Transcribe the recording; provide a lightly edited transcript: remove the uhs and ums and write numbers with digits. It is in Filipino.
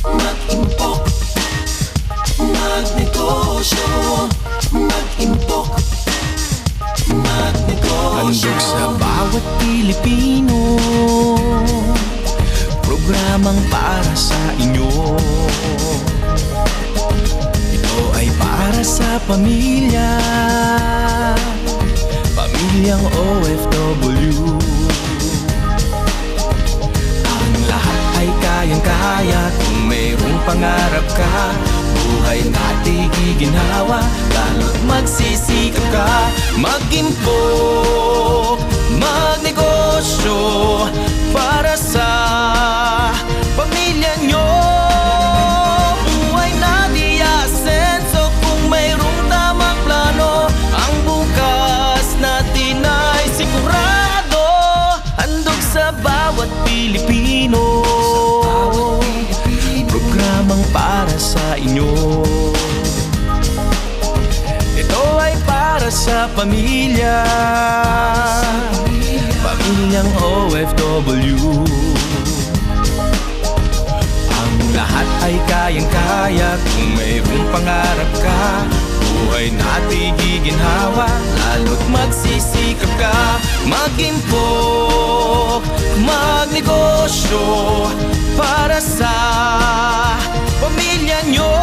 mag-impok, magnegosyo, mag-impok, magnegosyo. Handog sa bawat Pilipino, programang para sa inyo. Ito ay para sa pamilya, pamilyang OFW. Ang lahat ay kayang-kaya kung mayroong pangarap ka. Buhay natin giginhawa, lalo't magsisikap ka. Mag-impok, magnegosyo para sa pamilya nyo. Buhay na di asenso kung mayroong tamang plano. Ang bukas natin ay sigurado. Handog sa bawat Pilipino, programang para sa inyo. Ito ay para sa pamilya, pamilyang OFW. Ang lahat ay kayang-kaya kung mayroong pangarap ka. Buhay natin giginhawa, lalo't magsisikap ka. Mag-impok, magnegosyo para sa pamilya nyo.